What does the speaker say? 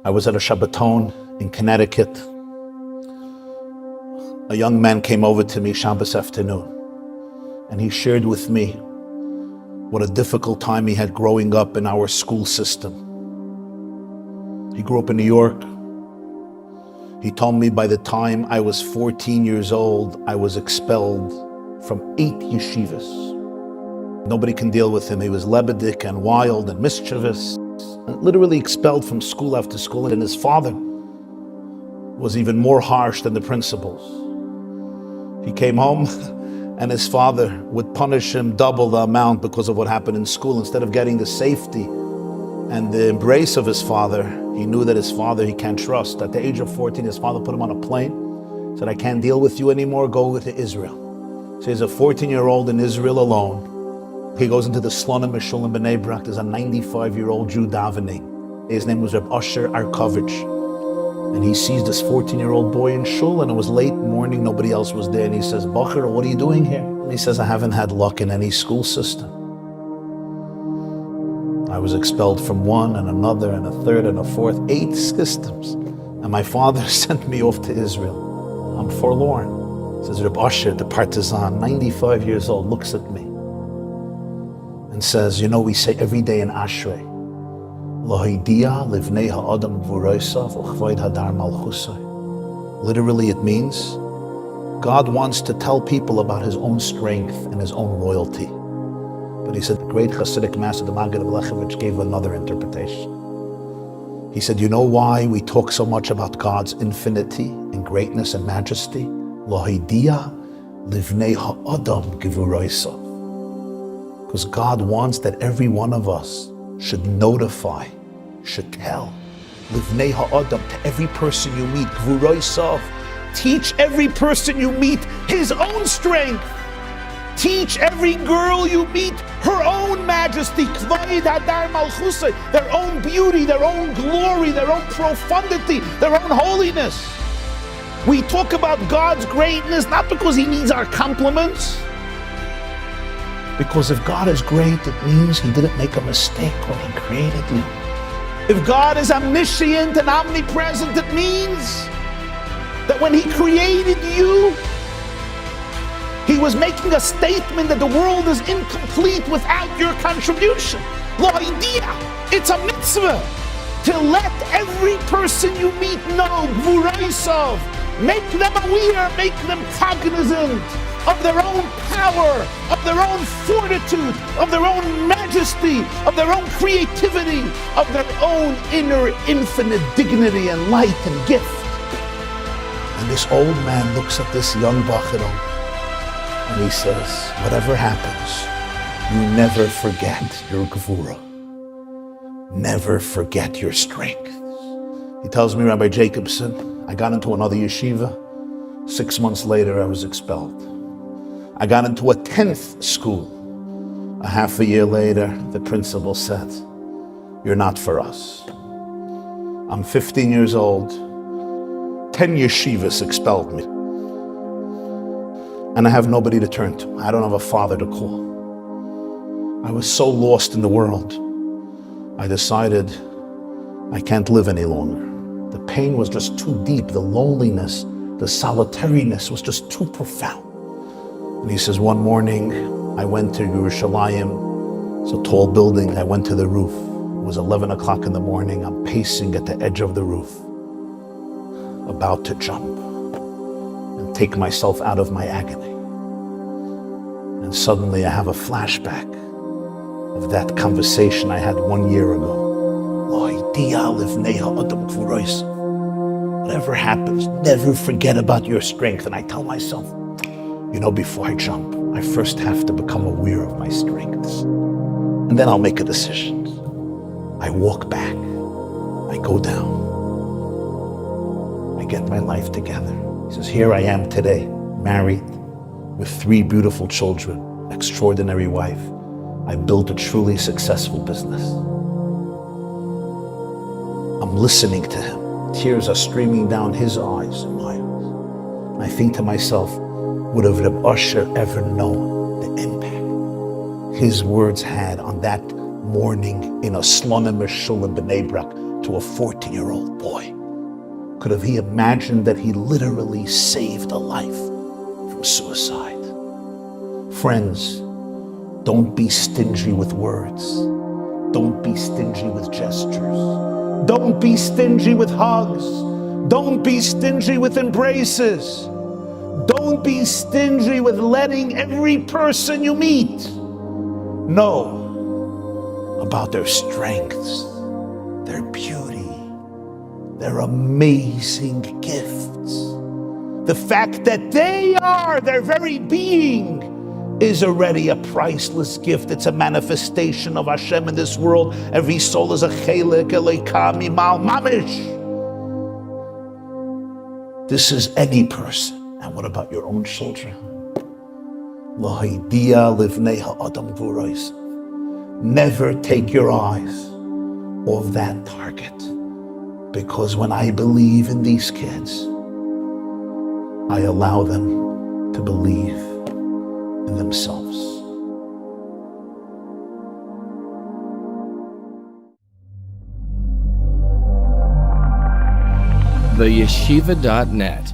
I was at a Shabbaton in Connecticut. A young man came over to me Shabbos afternoon, and he shared with me what a difficult time he had growing up in our school system. He grew up in New York. He told me by the time I was 14 years old, I was expelled from 8 yeshivas. Nobody can deal with him. He was lebedik and wild and mischievous, and literally expelled from school after school. And his father was even more harsh than the principals. He came home and his father would punish him double the amount because of what happened in school. Instead of getting the safety and the embrace of his father, he knew that his father he can't trust. At the age of 14, his father put him on a plane, said, I can't deal with you anymore, go to Israel. So he's a 14-year-old in Israel alone. He goes into the Slonim Mishul in Bnei Brak. There's a 95-year-old Jew davening. His name was Reb Asher Arkovich. And he sees this 14-year-old boy in shul, and it was late morning, nobody else was there. And he says, Bacher, what are you doing here? And he says, I haven't had luck in any school system. I was expelled from one and another and a third and a fourth, 8 systems. And my father sent me off to Israel. I'm forlorn. Says Reb Asher, the partisan, 95 years old, looks at me and says, you know, we say every day in Ashrei, literally it means God wants to tell people about his own strength and his own royalty. But he said the great Hasidic master, the Maggid of Lechevich, gave another interpretation. He said, you know why we talk so much about God's infinity and greatness and majesty? Because God wants that every one of us should notify, should tell, livnei ha'adam, to every person you meet, gvuroisav. Teach every person you meet his own strength. Teach every girl you meet her own majesty, kvayid hadar malchusay, their own beauty, their own glory, their own profundity, their own holiness. We talk about God's greatness not because he needs our compliments, because if God is great, it means he didn't make a mistake when he created you. If God is omniscient and omnipresent, it means that when he created you, he was making a statement that the world is incomplete without your contribution. Lo idea, it's a mitzvah to let every person you meet know, gvuraisav, make them aware, make them cognizant of their own power, of their own fortitude, of their own majesty, of their own creativity, of their own inner infinite dignity and light and gift. And this old man looks at this young bachero and he says, whatever happens, you never forget your gevura. Never forget your strength. He tells me, Rabbi Jacobson, I got into another yeshiva. 6 months later, I was expelled. I got into a 10th school. A half a year later, the principal said, you're not for us. I'm 15 years old. 10 yeshivas expelled me. And I have nobody to turn to. I don't have a father to call. I was so lost in the world. I decided I can't live any longer. The pain was just too deep. The loneliness, the solitariness was just too profound. And he says, one morning, I went to Yerushalayim. It's a tall building. I went to the roof. It was 11 o'clock in the morning. I'm pacing at the edge of the roof, about to jump and take myself out of my agony. And suddenly I have a flashback of that conversation I had 1 year ago. Whatever happens, never forget about your strength. And I tell myself, you know, before I jump, I first have to become aware of my strengths. And then I'll make a decision. I walk back. I go down. I get my life together. He says, here I am today, married, with 3 beautiful children, extraordinary wife. I built a truly successful business. I'm listening to him. Tears are streaming down his eyes and my eyes. And I think to myself, would have Reb Asher ever known the impact his words had on that morning in a Slonim Mishul in Bnei Brak to a 14-year-old boy. Could have he imagined that he literally saved a life from suicide? Friends, don't be stingy with words. Don't be stingy with gestures. Don't be stingy with hugs. Don't be stingy with embraces. Don't be stingy with letting every person you meet know about their strengths, their beauty, their amazing gifts. The fact that they are, their very being, is already a priceless gift. It's a manifestation of Hashem in this world. Every soul is a chelik Eloka mimal mamish. This is any person. And what about your own children? Lo hidia livnei ha'adam gvuros. Never take your eyes off that target. Because when I believe in these kids, I allow them to believe in themselves. TheYeshiva.net